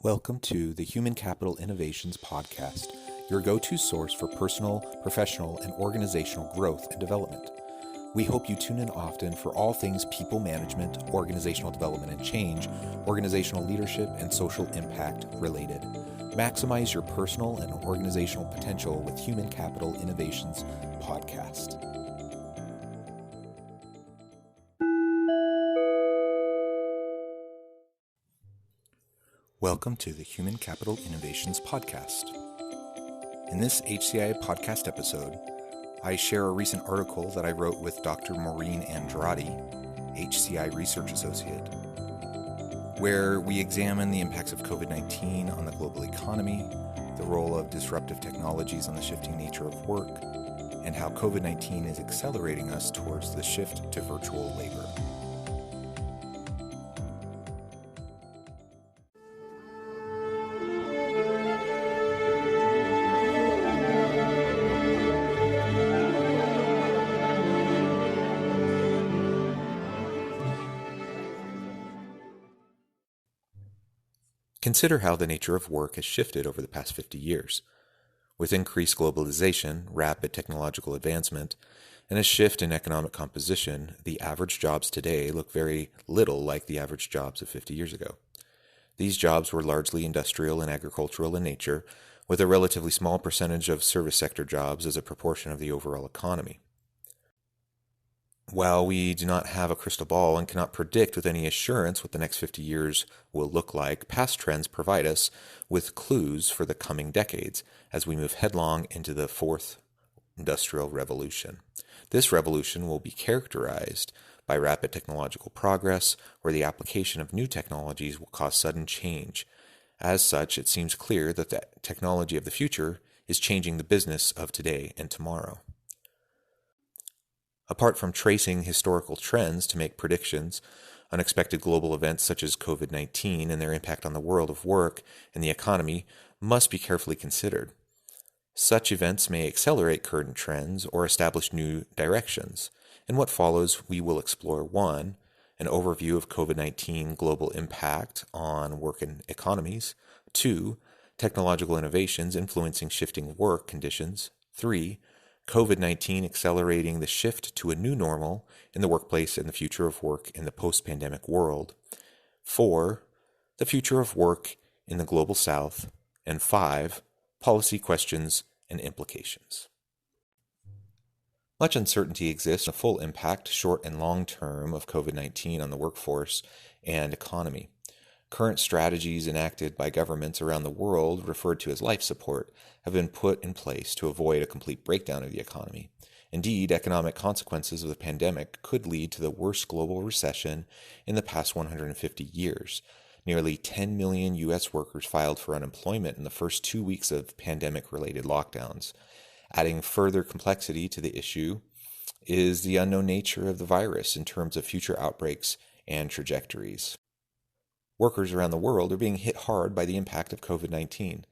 Welcome to the Human Capital Innovations Podcast, your go-to source for personal, professional, and organizational growth and development. We hope you tune in often for all things people management, organizational development and change, organizational leadership, and social impact related. Maximize your personal and organizational potential with Human Capital Innovations Podcast. Welcome to the Human Capital Innovations Podcast. In this HCI Podcast episode, I share a recent article that I wrote with Dr. Maureen Andrade, HCI Research Associate, where we examine the impacts of COVID-19 on the global economy, the role of disruptive technologies on the shifting nature of work, and how COVID-19 is accelerating us towards the shift to virtual labor. Consider how the nature of work has shifted over the past 50 years. With increased globalization, rapid technological advancement, and a shift in economic composition, the average jobs today look very little like the average jobs of 50 years ago. These jobs were largely industrial and agricultural in nature, with a relatively small percentage of service sector jobs as a proportion of the overall economy. While we do not have a crystal ball and cannot predict with any assurance what the next 50 years will look like, past trends provide us with clues for the coming decades as we move headlong into the fourth industrial revolution. This revolution will be characterized by rapid technological progress, where the application of new technologies will cause sudden change. As such, it seems clear that the technology of the future is changing the business of today and tomorrow. Apart from tracing historical trends to make predictions, unexpected global events such as COVID-19 and their impact on the world of work and the economy must be carefully considered. Such events may accelerate current trends or establish new directions. In what follows, we will explore 1. An overview of COVID-19 global impact on work and economies. 2. Technological innovations influencing shifting work conditions. 3. COVID-19 accelerating the shift to a new normal in the workplace and the future of work in the post-pandemic world. 4. The future of work in the global south. And 5. Policy questions and implications. Much uncertainty exists on the full impact, short and long term, of COVID-19 on the workforce and economy. Current strategies enacted by governments around the world, referred to as life support, have been put in place to avoid a complete breakdown of the economy. Indeed, economic consequences of the pandemic could lead to the worst global recession in the past 150 years. Nearly 10 million U.S. workers filed for unemployment in the first 2 weeks of pandemic-related lockdowns. Adding further complexity to the issue is the unknown nature of the virus in terms of future outbreaks and trajectories. Workers around the world are being hit hard by the impact of COVID-19.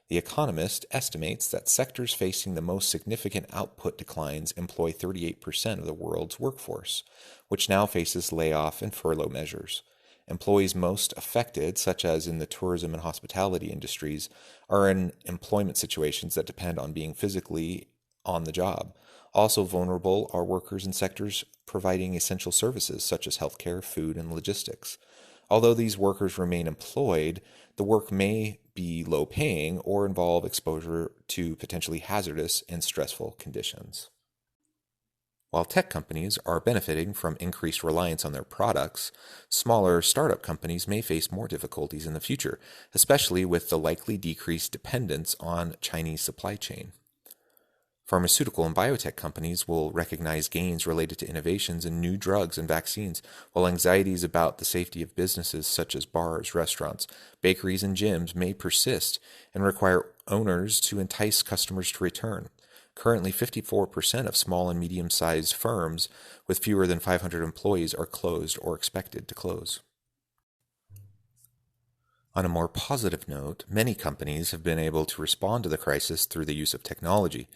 The Economist estimates that sectors facing the most significant output declines employ 38% of the world's workforce, which now faces layoff and furlough measures. Employees most affected, such as in the tourism and hospitality industries, are in employment situations that depend on being physically on the job. Also vulnerable are workers in sectors providing essential services such as healthcare, food, and logistics. Although these workers remain employed, the work may be low-paying or involve exposure to potentially hazardous and stressful conditions. While tech companies are benefiting from increased reliance on their products, smaller startup companies may face more difficulties in the future, especially with the likely decreased dependence on Chinese supply chain. Pharmaceutical and biotech companies will recognize gains related to innovations in new drugs and vaccines, while anxieties about the safety of businesses such as bars, restaurants, bakeries, and gyms may persist and require owners to entice customers to return. Currently, 54% of small and medium-sized firms with fewer than 500 employees are closed or expected to close. On a more positive note, many companies have been able to respond to the crisis through the use of technology,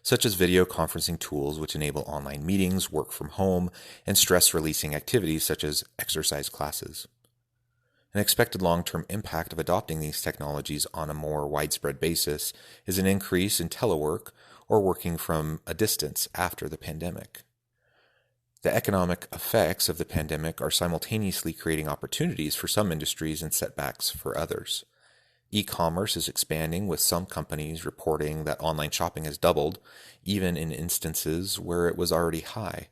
such as video conferencing tools which enable online meetings, work from home, and stress-releasing activities such as exercise classes. An expected long-term impact of adopting these technologies on a more widespread basis is an increase in telework or working from a distance after the pandemic. The economic effects of the pandemic are simultaneously creating opportunities for some industries and setbacks for others. E-commerce is expanding, with some companies reporting that online shopping has doubled, even in instances where it was already high.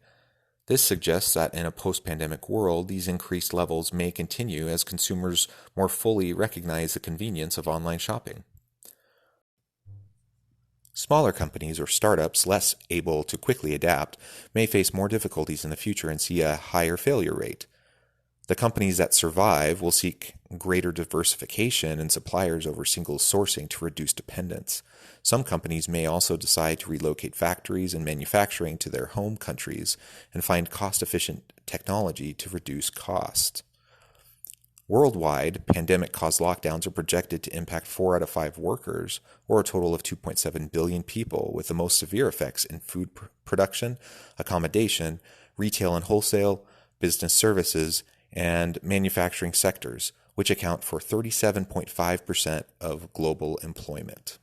This suggests that in a post-pandemic world, these increased levels may continue as consumers more fully recognize the convenience of online shopping. Smaller companies or startups less able to quickly adapt may face more difficulties in the future and see a higher failure rate. The companies that survive will seek greater diversification in suppliers over single sourcing to reduce dependence. Some companies may also decide to relocate factories and manufacturing to their home countries and find cost-efficient technology to reduce cost. Worldwide, pandemic-caused lockdowns are projected to impact 4 out of 5 workers, or a total of 2.7 billion people, with the most severe effects in food production, accommodation, retail and wholesale, business services, and manufacturing sectors, which account for 37.5% of global employment.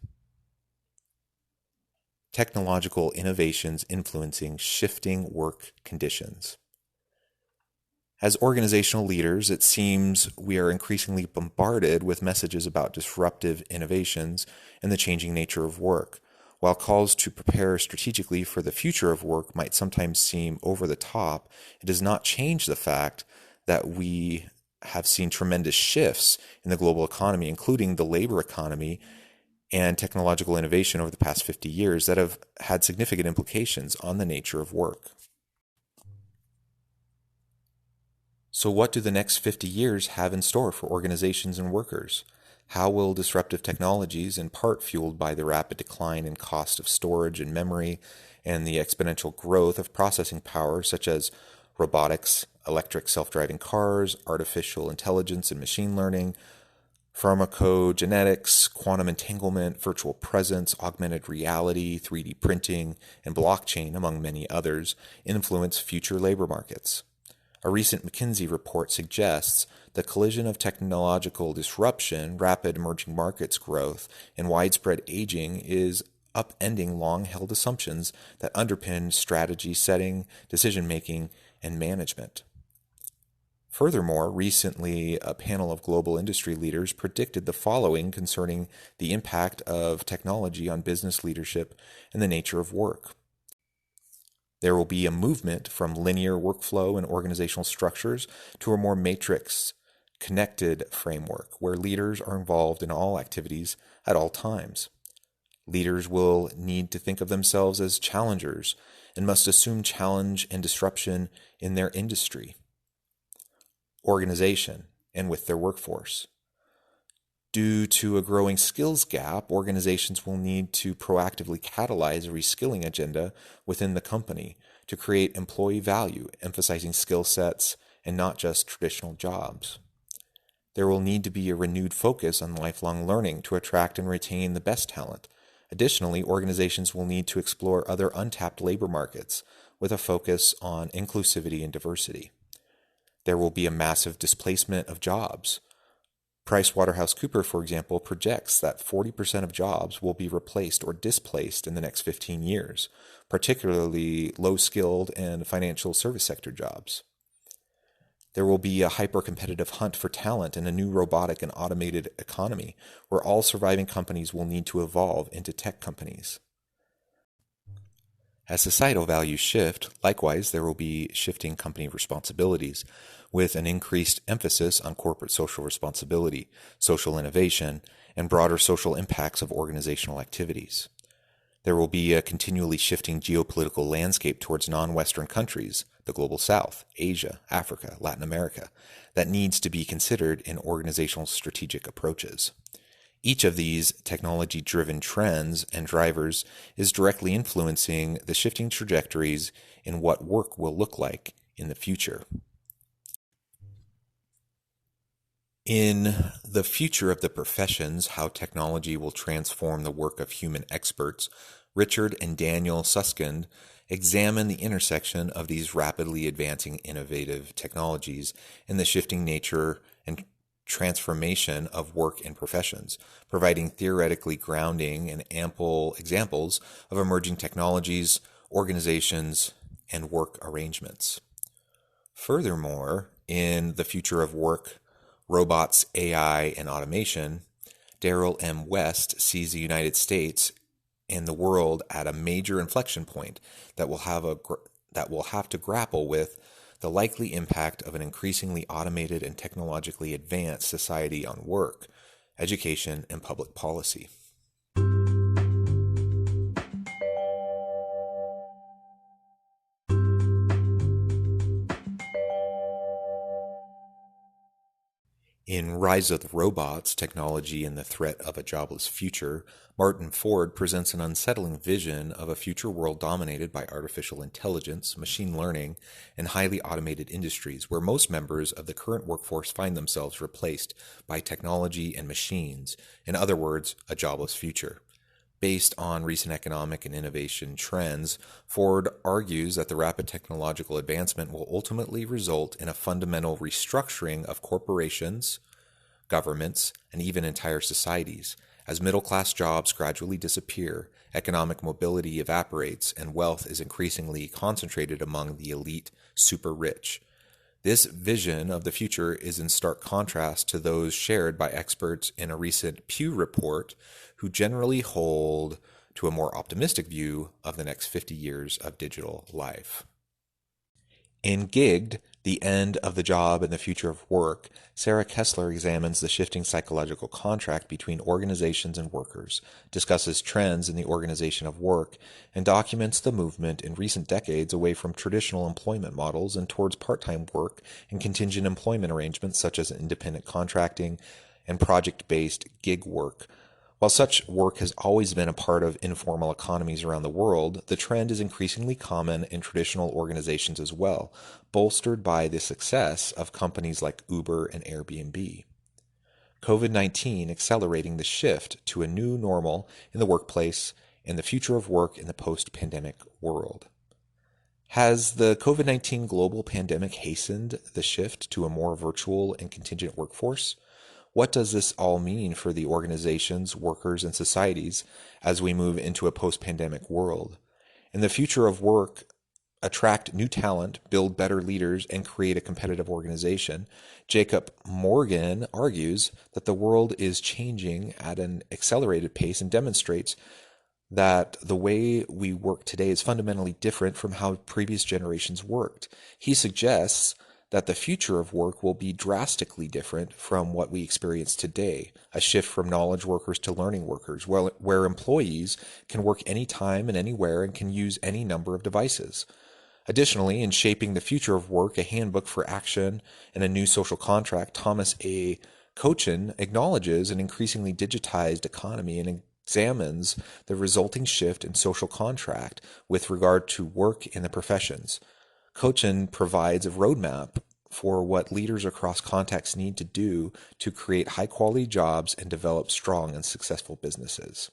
Technological innovations influencing shifting work conditions. As organizational leaders, it seems we are increasingly bombarded with messages about disruptive innovations and the changing nature of work. While calls to prepare strategically for the future of work might sometimes seem over the top, it does not change the fact that we have seen tremendous shifts in the global economy, including the labor economy and technological innovation over the past 50 years that have had significant implications on the nature of work. So what do the next 50 years have in store for organizations and workers? How will disruptive technologies, in part fueled by the rapid decline in cost of storage and memory and the exponential growth of processing power such as robotics, electric self-driving cars, artificial intelligence and machine learning, pharmacogenetics, quantum entanglement, virtual presence, augmented reality, 3D printing, and blockchain, among many others, influence future labor markets? A recent McKinsey report suggests the collision of technological disruption, rapid emerging markets growth, and widespread aging is upending long-held assumptions that underpin strategy setting, decision-making, and management. Furthermore, recently a panel of global industry leaders predicted the following concerning the impact of technology on business leadership and the nature of work. There will be a movement from linear workflow and organizational structures to a more matrix, connected framework where leaders are involved in all activities at all times. Leaders will need to think of themselves as challengers and must assume challenge and disruption in their industry, organization, and with their workforce. Due to a growing skills gap, organizations will need to proactively catalyze a reskilling agenda within the company to create employee value, emphasizing skill sets and not just traditional jobs. There will need to be a renewed focus on lifelong learning to attract and retain the best talent. Additionally, organizations will need to explore other untapped labor markets with a focus on inclusivity and diversity. There will be a massive displacement of jobs. PricewaterhouseCoopers, for example, projects that 40% of jobs will be replaced or displaced in the next 15 years, particularly low-skilled and financial service sector jobs. There will be a hyper-competitive hunt for talent in a new robotic and automated economy where all surviving companies will need to evolve into tech companies. As societal values shift, likewise, there will be shifting company responsibilities, with an increased emphasis on corporate social responsibility, social innovation, and broader social impacts of organizational activities. There will be a continually shifting geopolitical landscape towards non-Western countries, the Global South, Asia, Africa, Latin America, that needs to be considered in organizational strategic approaches. Each of these technology-driven trends and drivers is directly influencing the shifting trajectories in what work will look like in the future. In The Future of the Professions, How Technology Will Transform the Work of Human Experts, Richard and Daniel Susskind examine the intersection of these rapidly advancing innovative technologies and the shifting nature and transformation of work and professions, providing theoretically grounding and ample examples of emerging technologies, organizations, and work arrangements. Furthermore, in The Future of Work, Robots, AI, and Automation, Daryl M. West sees the United States and the world at a major inflection point that will have to grapple with the likely impact of an increasingly automated and technologically advanced society on work, education, and public policy. In Rise of the Robots, Technology and the Threat of a Jobless Future, Martin Ford presents an unsettling vision of a future world dominated by artificial intelligence, machine learning, and highly automated industries, where most members of the current workforce find themselves replaced by technology and machines. In other words, a jobless future. Based on recent economic and innovation trends, Ford argues that the rapid technological advancement will ultimately result in a fundamental restructuring of corporations, governments, and even entire societies. As middle-class jobs gradually disappear, economic mobility evaporates, and wealth is increasingly concentrated among the elite super-rich. This vision of the future is in stark contrast to those shared by experts in a recent Pew report, who generally hold to a more optimistic view of the next 50 years of digital life. In Gigged, The End of the Job and the Future of Work, Sarah Kessler examines the shifting psychological contract between organizations and workers, discusses trends in the organization of work, and documents the movement in recent decades away from traditional employment models and towards part-time work and contingent employment arrangements such as independent contracting and project-based gig work. While such work has always been a part of informal economies around the world, the trend is increasingly common in traditional organizations as well, bolstered by the success of companies like Uber and Airbnb. COVID-19 accelerating the shift to a new normal in the workplace and the future of work in the post-pandemic world. Has the COVID-19 global pandemic hastened the shift to a more virtual and contingent workforce? What does this all mean for the organizations, workers, and societies as we move into a post-pandemic world? In the future of work, attract new talent, build better leaders, and create a competitive organization, Jacob Morgan argues that the world is changing at an accelerated pace and demonstrates that the way we work today is fundamentally different from how previous generations worked. He suggests that the future of work will be drastically different from what we experience today, a shift from knowledge workers to learning workers, where employees can work anytime and anywhere and can use any number of devices. Additionally, in shaping the future of work, a handbook for action and a new social contract, Thomas A. Cochin acknowledges an increasingly digitized economy and examines the resulting shift in social contract with regard to work in the professions. Cochin provides a roadmap for what leaders across contexts need to do to create high-quality jobs and develop strong and successful businesses.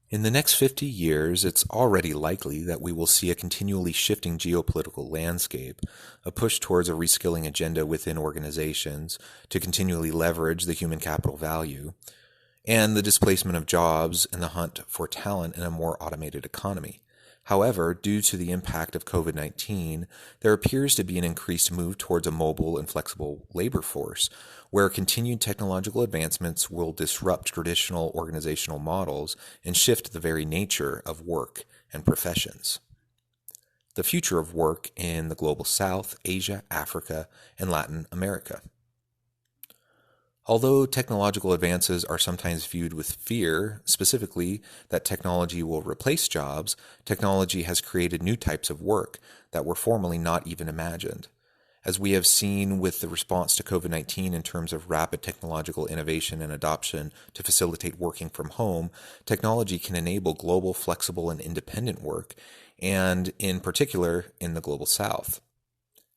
In the next 50 years, it's already likely that we will see a continually shifting geopolitical landscape, a push towards a reskilling agenda within organizations to continually leverage the human capital value, and the displacement of jobs and the hunt for talent in a more automated economy. However, due to the impact of COVID-19, there appears to be an increased move towards a mobile and flexible labor force, where continued technological advancements will disrupt traditional organizational models and shift the very nature of work and professions. The future of work in the Global South, Asia, Africa, and Latin America. Although technological advances are sometimes viewed with fear, specifically that technology will replace jobs, technology has created new types of work that were formerly not even imagined. As we have seen with the response to COVID-19 in terms of rapid technological innovation and adoption to facilitate working from home, technology can enable global, flexible, and independent work, and in particular in the Global South.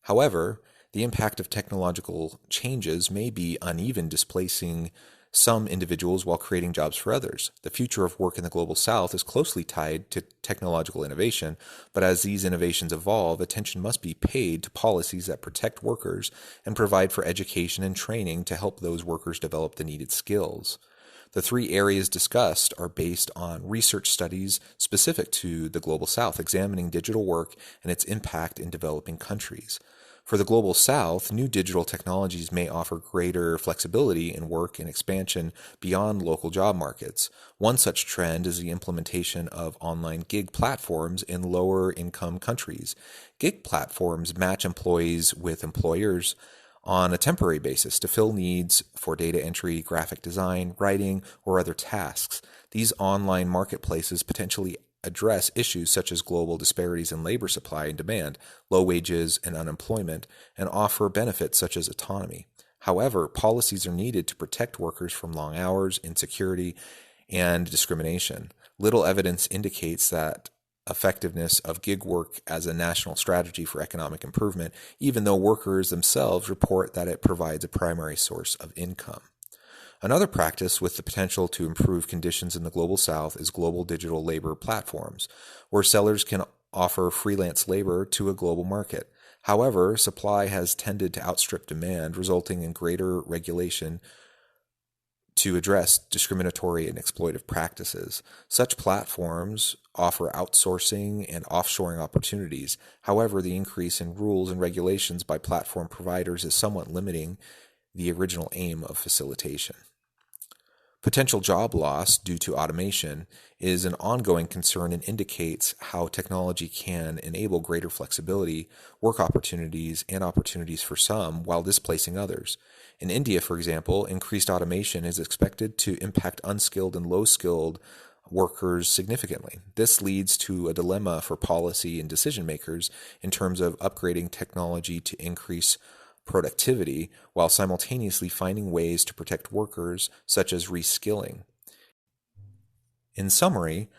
However, the impact of technological changes may be uneven, displacing some individuals while creating jobs for others. The future of work in the global south is closely tied to technological innovation, but as these innovations evolve, attention must be paid to policies that protect workers and provide for education and training to help those workers develop the needed skills. The three areas discussed are based on research studies specific to the Global South, examining digital work and its impact in developing countries. For the Global South, new digital technologies may offer greater flexibility in work and expansion beyond local job markets. One such trend is the implementation of online gig platforms in lower-income countries. Gig platforms match employees with employers on a temporary basis to fill needs for data entry, graphic design, writing, or other tasks. These online marketplaces potentially address issues such as global disparities in labor supply and demand, low wages and unemployment, and offer benefits such as autonomy. However, policies are needed to protect workers from long hours, insecurity, and discrimination. Little evidence indicates that effectiveness of gig work as a national strategy for economic improvement, even though workers themselves report that it provides a primary source of income. Another practice with the potential to improve conditions in the Global South is global digital labor platforms, where sellers can offer freelance labor to a global market. However, supply has tended to outstrip demand, resulting in greater regulation to address discriminatory and exploitive practices. Such platforms offer outsourcing and offshoring opportunities. However, the increase in rules and regulations by platform providers is somewhat limiting the original aim of facilitation. Potential job loss due to automation is an ongoing concern and indicates how technology can enable greater flexibility, work opportunities, and opportunities for some while displacing others. In India, for example, increased automation is expected to impact unskilled and low-skilled workers significantly. This leads to a dilemma for policy and decision makers in terms of upgrading technology to increase productivity while simultaneously finding ways to protect workers, such as reskilling. In summary,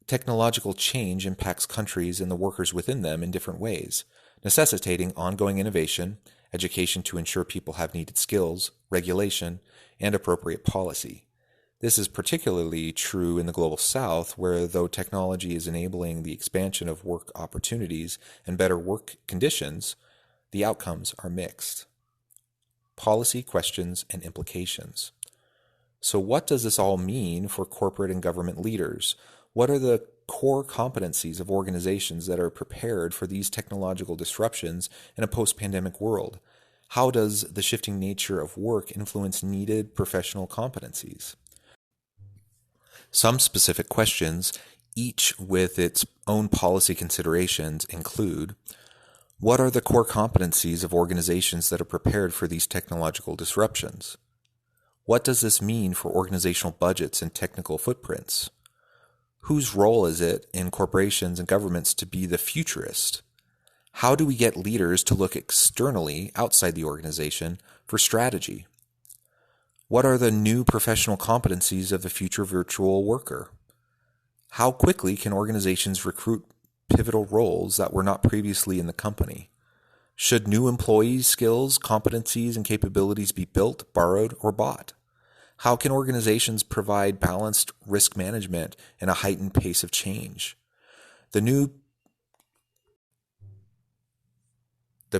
technological change impacts countries and the workers within them in different ways, necessitating ongoing innovation, education to ensure people have needed skills, regulation, and appropriate policy. This is particularly true in the Global South, where though technology is enabling the expansion of work opportunities and better work conditions, the outcomes are mixed. Policy questions and implications. So what does this all mean for corporate and government leaders? What are the core competencies of organizations that are prepared for these technological disruptions in a post-pandemic world? How does the shifting nature of work influence needed professional competencies? Some specific questions, each with its own policy considerations, include: what are the core competencies of organizations that are prepared for these technological disruptions? What does this mean for organizational budgets and technical footprints? Whose role is it in corporations and governments to be the futurist? How do we get leaders to look externally outside the organization for strategy? What are the new professional competencies of the future virtual worker? How quickly can organizations recruit pivotal roles that were not previously in the company? Should new employees' skills, competencies, and capabilities be built, borrowed, or bought? How can organizations provide balanced risk management and a heightened pace of change? The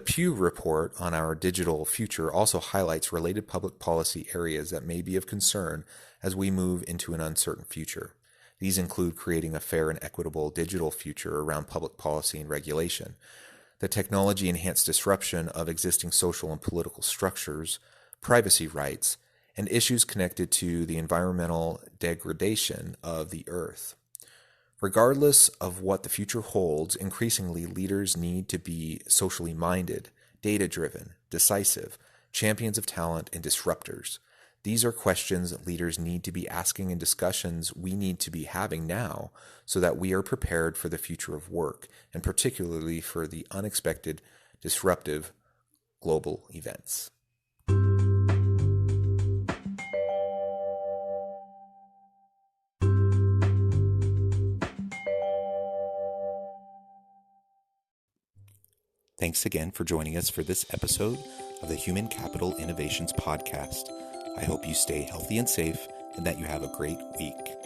Pew report on our digital future also highlights related public policy areas that may be of concern as we move into an uncertain future. These include creating a fair and equitable digital future around public policy and regulation, the technology-enhanced disruption of existing social and political structures, privacy rights, and issues connected to the environmental degradation of the earth. Regardless of what the future holds, increasingly leaders need to be socially minded, data-driven, decisive, champions of talent, and disruptors. These are questions leaders need to be asking and discussions we need to be having now so that we are prepared for the future of work, and particularly for the unexpected, disruptive global events. Thanks again for joining us for this episode of the Human Capital Innovations Podcast. I hope you stay healthy and safe and that you have a great week.